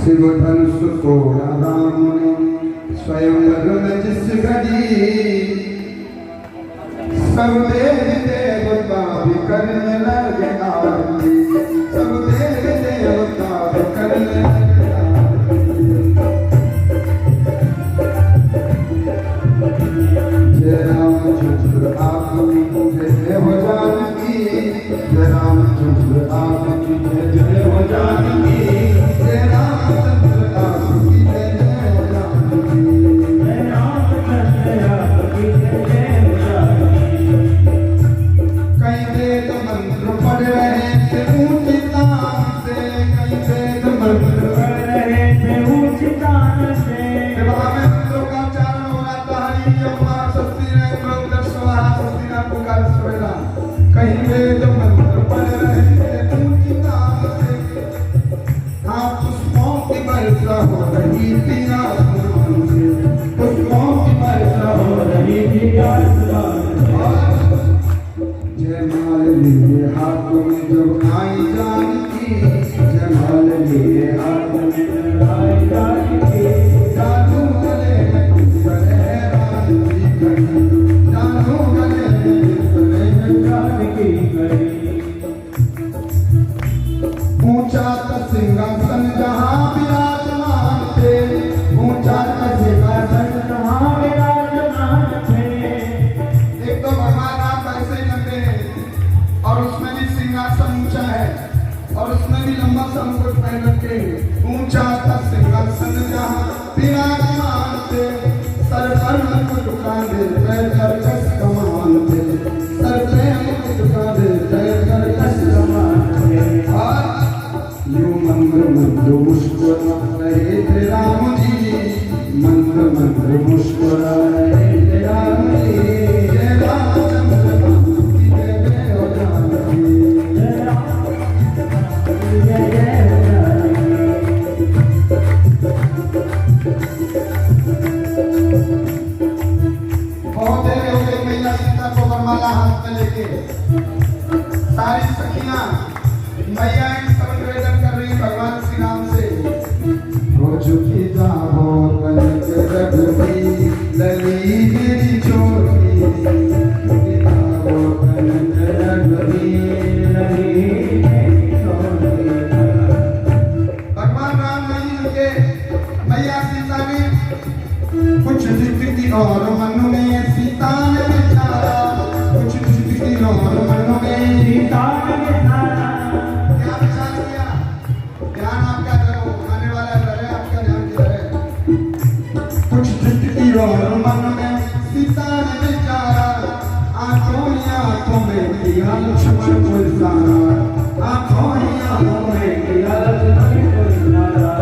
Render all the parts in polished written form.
शिव धनुष तोड़ा राम ने स्वयंवर में जिस घड़ी, सब देव देवता भी करने लगे आरती, सब देव देवता भी करने लगे आरती। जय रामचंद्र आपकी जय हो जानकी, जय रामचंद्र आपकी जय हो जानकी, जय रामचंद्र आपकी जय हो जानकी, जय रामचंद्र आपकी जय हो जानकी। कई वेद मंत्र पढ़ रहे थे ऊंची तान से, कई वेद मंत्र पढ़ रहे थे ऊंची तान से। मंत्रों का उच्चारण हो रहा था, हरि यमुना सस्ती ने प्रभु स्वाहा सस्ती ने पुकार स्वेला। कई वेद मंत्र पढ़ रहे थे ऊंची तान से, हाँ पुष्पों की वर्षा हो रही थी आसमान से, पुष्पों की वर्षा हो रही थी आसमान से। जयमाल लिए हाथ में जब आई जानकी, जयमाल लिए हाथ में जब आई जानकी, जानू गले में कुंडले रानी की घड़ी, जानू गले में कुंडले रानी की घड़ी। ऊंचा था सिंहासन जहाँ विराजमान थे, ऊंचा था सिंहासन जहाँ विराजमान थे। एक तो भगवान आप ऐसे लंबे हैं और उसमें भी सिंहासन ऊंचा है और उसमें भी लंबा सा मुकुट पहन रखे। ऊंचा था सिंहासन जहाँ विराजमान थे, सर पर मुकुट कांधे जय कर्कश कमान थे, सर पे मुकुट कांधे जय कर्कश कमान थे। और यूं मंद्र मंद्र मुस्कुरा रहे थे राम जी, मंद्र मंद्र मुस्कुरा रहे थे राम जी। जय रामचंद्र आपकी जय हो जानकी, जय रामचंद्र जय हो जानकी। बहुत देर हो गई मैया सीता को वरमाला हाथ में लेके, सारी सखियां मैया एक सब निवेदन कर रही भगवान श्री राम से। हो चुकी जाओ कनक रघुवी लली मेरी चोटी, जाओ कनक रघुवी लली मेरी चोटी। भगवान राम नहीं के मैया सीता ने कुछ जिक्र की और मन में सीता ने विचारा, कुछ जिक्र की और मन में सीता ने विचारा। क्या विचार किया? ध्यान आपका करो, आने वाला है आपका ध्यान किधर है? कुछ जिक्र की और मन में सीता ने विचारा, आंखों ही आंखों में किया लक्ष्मण को इशारा, आंखों ही आंखों में किया लक्ष्मण को इशारा।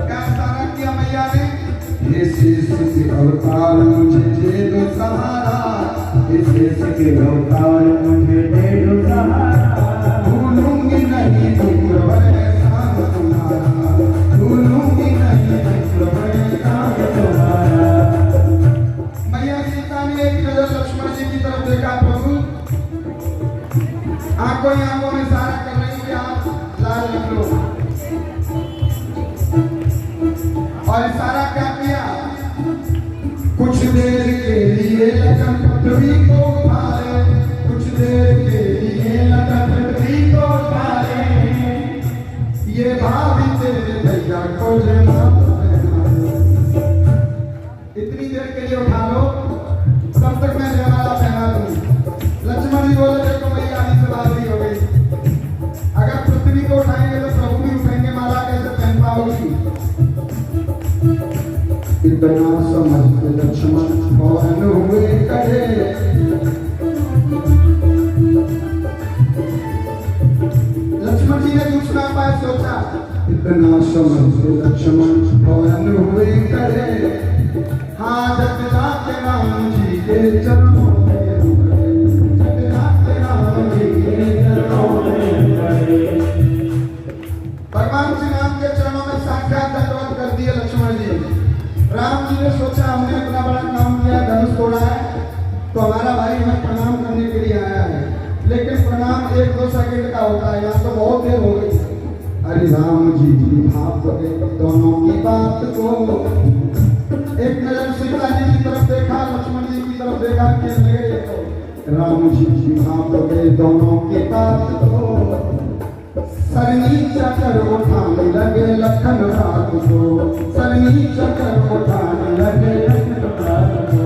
क्या इशारा किया मैया ने? शेष के अवतार मुझे दे दो सहारा, शेष के अवतार मुझे दे दो सहारा। भूलूंगी नहीं शुक्र एहसान तुम्हारा, भूलूंगी नहीं शुक्र एहसान तुम्हारा। मैया सीता ने एक नजर लक्ष्मण जी की तरफ देखा, प्रभु आंखों ही आंखों में इशारा कर रही कि आप लाल रख लो। और इशारा क्या किया? कुछ देर के लिए लखन पृथ्वी को उठाए, कुछ देर के लिए लखन पृथ्वी को उठाए, ये भाभी तेरे भैया को जना। इतनी देर के लिए उठा लो, तब तक मैं जयमाला पहना दूं। लक्ष्मण जी बोले देखो भैया आने से बात नहीं हो गई, अगर पृथ्वी को उठाएंगे तो प्रभु भी उठाएंगे, माला कैसे पहन पाओगी? इतना समझ के लक्ष्मण मौन हुए खड़े, लक्ष्मण जी ने कुछ ना पाए सोचा। इतना समझ के लक्ष्मण मौन हुए खड़े, हाँ जगन्नाथ के राम जी के चरणों में रुके, जगन्नाथ के राम जी के चरणों में खड़े। भगवान श्री राम के चरणों में साक्षात दंडवत कर दिए लक्ष्मण जी। राम जी ने सोचा हमने इतना बड़ा काम किया, धनुष तोड़ा है, तो हमारा भाई हमें प्रणाम करने के लिए आया है, लेकिन प्रणाम 1-2 सेकंड का होता है, यहाँ तो बहुत देर हो गई। हरि राम जी भाप गए दोनों की बात को। एक नजर सीता जी की तरफ देखा, लक्ष्मण जी की तरफ देखा, कहने लगे राम जी भाप गए दोनों की बात को। सरनी चकर उठाने लगे लखन रात को, सरनी चकर उठाने लगे लखन रात को।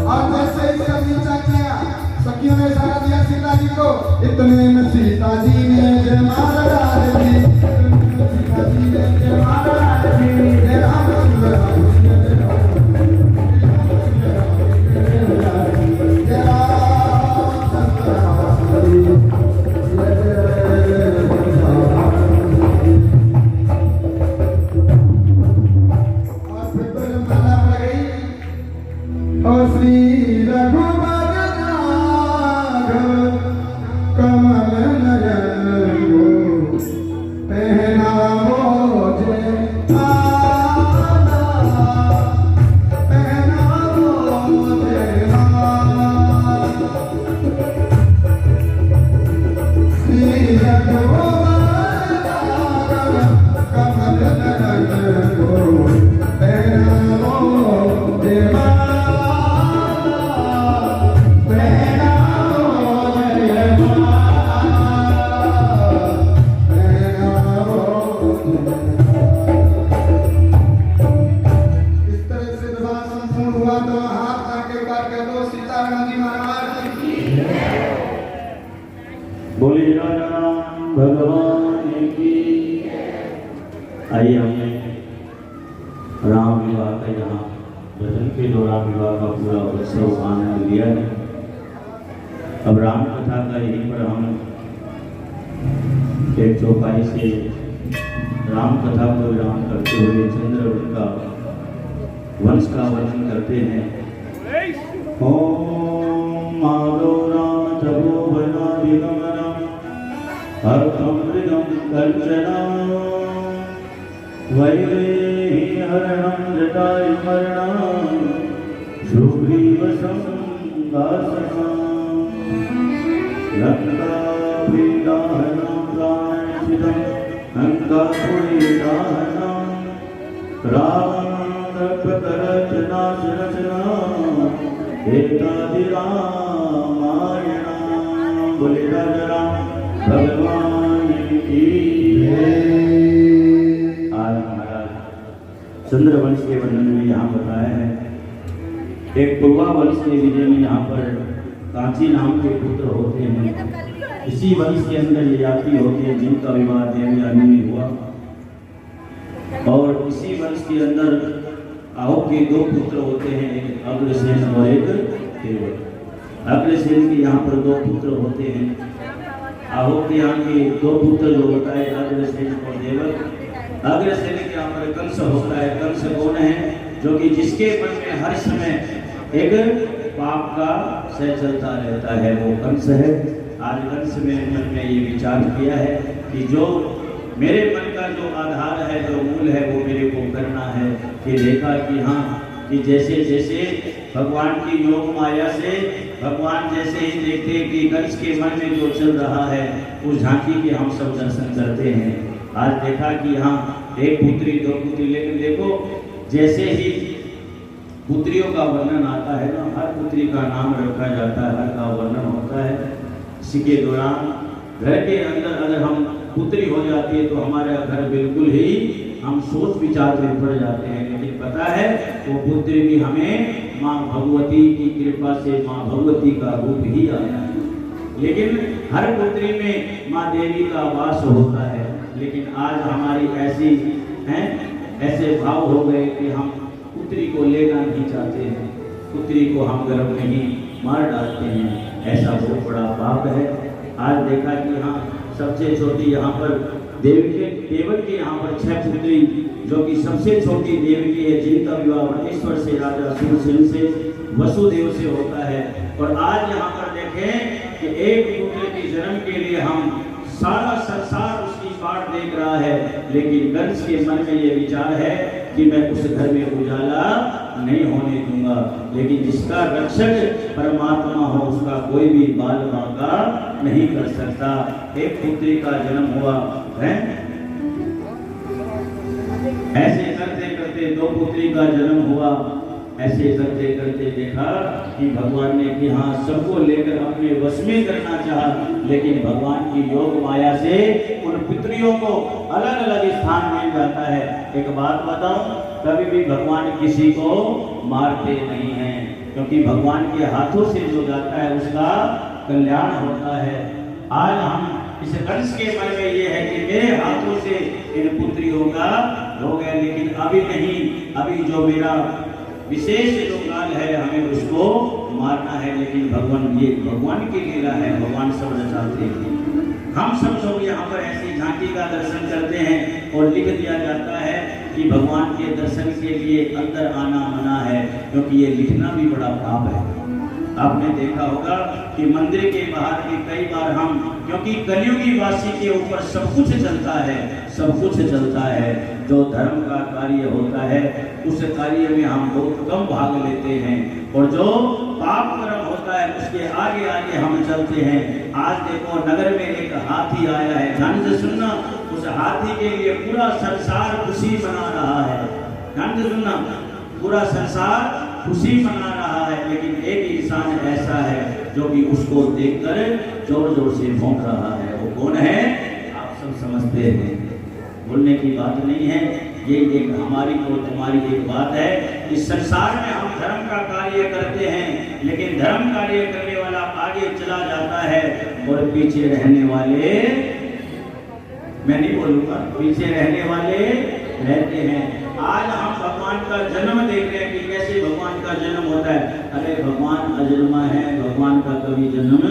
और जैसे ही सरनी चकिया सखियों ने इशारा दिया सीता जी को, इतने में सीता जी ने जय माता दी, सीता जी ने जय माता दी, जय राम बोले राम भगवान की। आइए हमने राम विवाह का यहाँ भजन के दौरान विवाह का पूरा उत्सव आनंद लिया है। अब राम कथा का यहीं पर हम एक चौपाई से राम कथा को विराम करते हुए चंद्रवत का वंश का वर्णन करते हैं। ओम माधो राम तपो बना दिगमनम हरमृगम कंचनम वैदेही हरणम जटायुमर्णम शुभ्रीवसं दासनम लंकाभिदाहनं प्राणचिदं लंकापुरीदाहनं रावणदर्पकरचनाशरचना एतादिरामायण। बोले राजा राम भगवान की। आज महाराज चंद्रवंश के वर्णन में यहाँ बताया है, एक पूर्वा वंश के विजय में यहाँ पर कांची नाम के पुत्र होते हैं। इसी वंश के अंदर ये जाति होती है जिनका विवाह देवयानी में हुआ। और इसी वंश के अंदर आओ के दो पुत्र होते हैं, एक अग्रसेन और एक देवक। अग्रसेन के यहाँ पर दो पुत्र होते हैं। आहो के यहाँ के दो पुत्र जो होता है अग्रसेन और देवक। अग्रसेन के यहाँ पर कंस होता है। कंस कौन है? जो कि जिसके मन में हर समय एक पाप का सह चलता रहता है, वो कंस है। आज कंस में मन में ये विचार किया है कि जो मेरे मन का जो आधार है, जो मूल है, वो मेरे को करना है। कि देखा कि हाँ कि जैसे जैसे भगवान की योग माया से भगवान जैसे ही देखते कि कंस के मन में जो चल रहा है उस झांकी के हम सब दर्शन करते हैं। आज देखा कि हाँ एक पुत्री दो पुत्री, लेकिन देखो जैसे ही पुत्रियों का वर्णन आता है ना, हर पुत्री का नाम रखा जाता है, हर का वर्णन होता है। इसी के दौरान घर के अंदर अगर हम पुत्री हो जाती है तो हमारा घर बिल्कुल ही हम सोच विचार में पड़ जाते हैं। लेकिन पता है वो पुत्री भी हमें माँ भगवती की कृपा से माँ भगवती का रूप ही आया है। लेकिन हर पुत्री में माँ देवी का वास होता है। लेकिन आज हमारी ऐसी हैं, ऐसे भाव हो गए कि हम पुत्री को लेना नहीं चाहते हैं, पुत्री को हम गर्भ में ही मार डालते हैं। ऐसा बहुत बड़ा पाप है। आज देखा कि हाँ सबसे छोटी यहाँ पर देवक के यहाँ पर 6 पुत्री, जो कि सबसे छोटी देवकी है, जिनका विवाह महेश्वर से राजा सुरसेन से वसुदेव से होता है। और आज यहाँ पर देखें कि एक पुत्र के जन्म के लिए हम सारा संसार उसकी बाट देख रहा है। लेकिन कंस के मन में ये विचार है कि मैं उस घर में उजाला नहीं होने दूंगा। लेकिन जिसका रक्षक परमात्मा हो उसका कोई भी बाल बांका नहीं कर सकता। एक पुत्री का जन्म हुआ है ऐसे करते करते दो पुत्री का जन्म हुआ। ऐसे करते करते देखा कि भगवान ने कि हाँ सबको लेकर अपने वश में करना चाहा, लेकिन भगवान की योग माया से उन पुत्रियों को अलग अलग स्थान मिल जाता है। एक बात बताऊं, कभी भी भगवान किसी को मारते नहीं हैं, क्योंकि भगवान के हाथों से जो जाता है उसका कल्याण होता है। आज हम इस कंस के मन में ये है कि मेरे हाथों से इन पुत्रियों का हो गया, लेकिन अभी नहीं, अभी जो मेरा विशेष जो काल है हमें उसको मारना है। लेकिन भगवान, ये भगवान की लीला है, भगवान सब रचाते हैं। हम सब लोग यहाँ पर ऐसी झांकी का दर्शन करते हैं और लिख दिया जाता है कि भगवान के दर्शन के लिए अंदर आना मना है, क्योंकि ये लिखना भी बड़ा पाप है। आपने देखा होगा कि मंदिर के बाहर भी कई बार हम, क्योंकि कलियुगी वासी के ऊपर सब कुछ चलता है, सब कुछ चलता है। जो धर्म का कार्य होता है उस कार्य में हम बहुत कम भाग लेते हैं, और जो पाप कर्म होता है उसके आगे आगे हम चलते हैं। आज देखो नगर में एक हाथी आया है, ध्यान से सुनना, उस हाथी के लिए पूरा संसार खुशी मना रहा है। ध्यान से सुनना, पूरा संसार खुशी मना रहा है, लेकिन एक इंसान ऐसा है जो कि उसको देखकर जोर जोर से भौंक रहा है। वो कौन है? आप सब समझते हैं, बोलने की बात नहीं है। ये एक हमारी और तुम्हारी एक बात है। इस संसार में हम धर्म का कार्य करते हैं, लेकिन धर्म कार्य करने वाला आगे चला जाता है और पीछे रहने वाले, मैं नहीं बोलूंगा, पीछे रहने वाले रहते हैं। आज हम भगवान का जन्म देख रहे हैं कि कैसे भगवान का जन्म होता है। अरे भगवान अजन्मा है, भगवान का कभी जन्म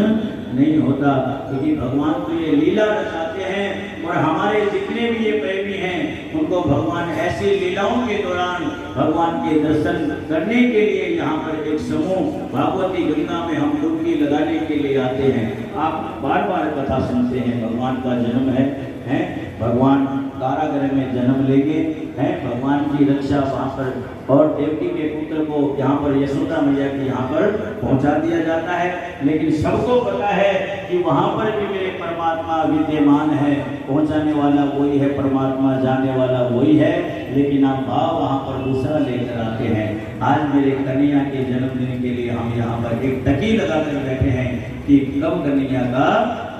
नहीं होता, क्योंकि भगवान तो ये लीला रचाते हैं। और हमारे जितने भी ये प्रेमी हैं उनको भगवान ऐसी लीलाओं के दौरान भगवान के दर्शन करने के लिए यहाँ पर एक समूह भागवती गंगा में हम डुबकी लगाने के लिए आते हैं। आप बार बार कथा सुनते हैं, भगवान का जन्म है, भगवान कारागृह में जन्म लेंगे, हैं भगवान की रक्षा वहाँ पर, और देवकी के पुत्र को यहाँ पर यशोदा मैया के यहाँ पर पहुँचा दिया जाता है। लेकिन सबको पता है कि वहाँ पर भी मेरे परमात्मा विद्यमान है, पहुँचाने वाला वही है, परमात्मा जाने वाला वही है, लेकिन आप भाव वहाँ पर दूसरा लेकर आते हैं। आज मेरे कन्हैया के जन्मदिन के लिए हम यहाँ पर एक टकी लगा कर बैठे हैं कि कब कन्हैया का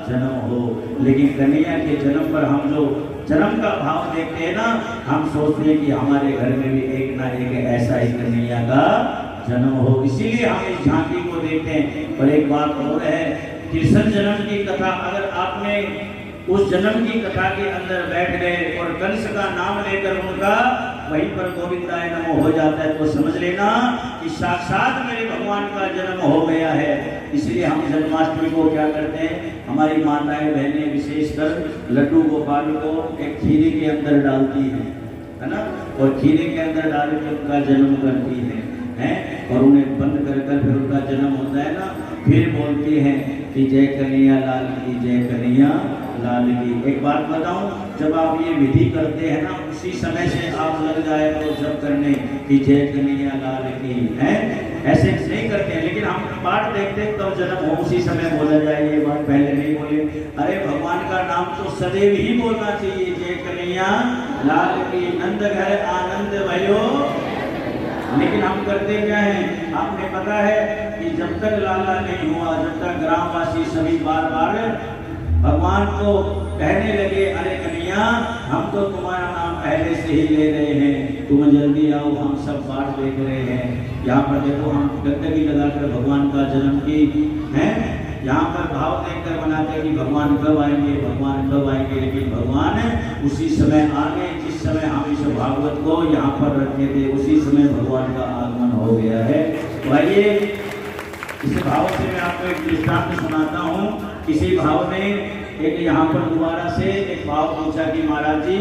जन्म हो। लेकिन कन्हैया के जन्म पर हम जो जन्म का भाव देखते हैं ना, हम सोचते हैं कि हमारे घर में भी एक ना एक ऐसा ही कन्हैया का जन्म हो, इसीलिए हम इस झांकी को देखते हैं। और एक बात और है, कृष्ण जन्म की कथा अगर आपने उस जन्म की कथा के अंदर बैठ गए और कंस का नाम लेकर उनका वहीं पर गोविंदाय नमो हो जाता है, तो समझ लेना कि साक्षात मेरे भगवान का जन्म हो गया है। इसलिए हम जन्माष्टमी को क्या करते हैं, हमारी माताएं बहनें विशेषकर लड्डू गोपाल को एक खीरे के अंदर डालती हैं, है ना, और खीरे के अंदर डाल के उनका जन्म करती हैं, और उन्हें बंद कर कर फिर उनका जन्म होता है ना, फिर बोलती हैं कि जय कन्हैया लाल की, जय कन्हैया लाल की। एक बात बताऊं, जब आप ये विधि करते हैं ना, उसी समय से आप लग जाए तो जब करने की जय कन्हैया लाल की, है ऐसे नहीं करते हैं। लेकिन हम पाठ देखते हैं तब जन्म हो उसी समय बोला जाए, ये बात पहले नहीं बोले। अरे भगवान का नाम तो सदैव ही बोलना चाहिए, जय कन्हैया लाल की, नंद घर आनंद भयो। लेकिन हम करते क्या हैं, आपने पता है कि जब तक लाला नहीं हुआ, जब तक ग्रामवासी सभी बार बार भगवान को कहने लगे, अरे कन्हैया हम तो तुम्हारा नाम पहले से ही ले रहे हैं, तुम जल्दी आओ, हम सब बात देख रहे हैं। यहाँ पर देखो हम गंदगी लगाकर भगवान का जन्म की है, यहाँ पर भाव देखकर मनाते हैं कि भगवान कब आएंगे, भगवान कब आएंगे। लेकिन भगवान उसी समय आ गए जिस समय हम इस भागवत को यहाँ पर रखे थे, उसी समय भगवान का आगमन हो गया है। तो आइए इस भाव से मैं आपको एक दृष्टांत सुनाता हूँ। इसी भाव में एक यहाँ पर दोबारा से एक भाव पूछा कि महाराज जी,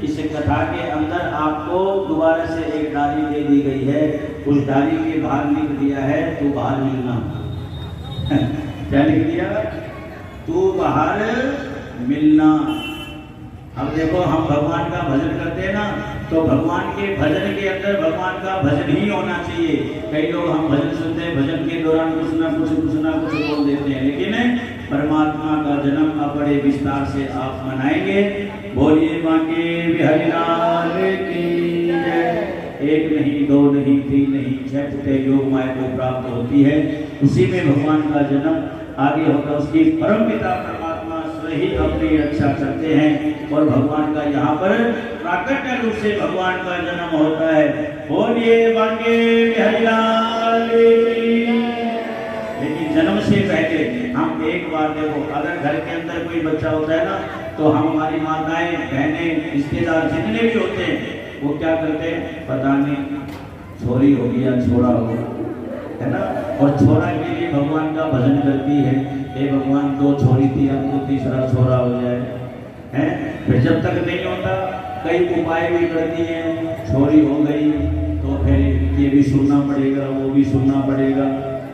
इस कथा के अंदर आपको दोबारा से एक डाली दे दी गई है, उस डाली के बाहर लिख दिया है तू बाहर मिलना। क्या लिख दिया? तू बाहर मिलना। अब देखो हम भगवान का भजन करते हैं ना, तो भगवान के भजन के अंदर भगवान का भजन ही होना चाहिए। कई लोग हम भजन सुनते हैं, भजन के दौरान कुछ ना कुछ बोल देते हैं, लेकिन परमात्मा का जन्म अब बड़े विस्तार से आप मनाएंगे। बोलिए बांके बिहारी लाल की। जय पुटे योग माया को प्राप्त होती है, उसी में भगवान का जन्म आगे होकर उसकी परम पिता परमात्मा स्वयं ही अपनी रक्षा करते हैं और भगवान का यहाँ पर प्राकट्य रूप से भगवान का जन्म होता है। बोलिए बांके बिहारी लाल की। लेकिन जन्म से पहले हम एक बार देखो, अगर घर के अंदर कोई बच्चा होता है ना, तो हम हमारी माताएं बहनें रिश्तेदार जितने भी होते हैं वो क्या करते हैं, पता नहीं छोरी होगी या छोरा होगा, है ना। और छोरा के लिए भगवान का भजन करती है, हे भगवान 2 छोरी थी, अब तो तीसरा छोरा हो जाए, हैं। फिर जब तक नहीं होता कई उपाय भी करती हैं, छोरी हो गई तो फिर ये भी सुनना पड़ेगा, वो भी सुनना पड़ेगा,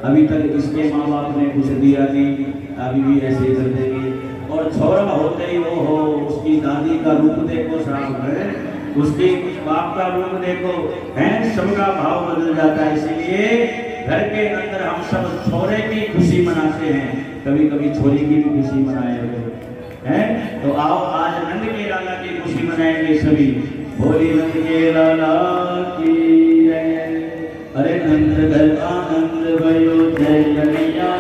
अभी तक इसके माँ बाप ने कुछ दिया नहीं, अभी भी ऐसे कर देंगे। और छोरा होते ही वो हो, उसकी दादी का रूप देखो साहब है, उसके बाप का रूप देखो, हैं, सबका भाव बदल जाता है। इसलिए घर के अंदर हम सब छोरे की खुशी मनाते हैं, कभी कभी छोरी की भी खुशी मनाए हैं। तो आओ आज नंद के लाला की खुशी मनाएंगे सभी। भोली नंद के लाला की जय। अरे नंद घर आनंद भयो जय कन्हैया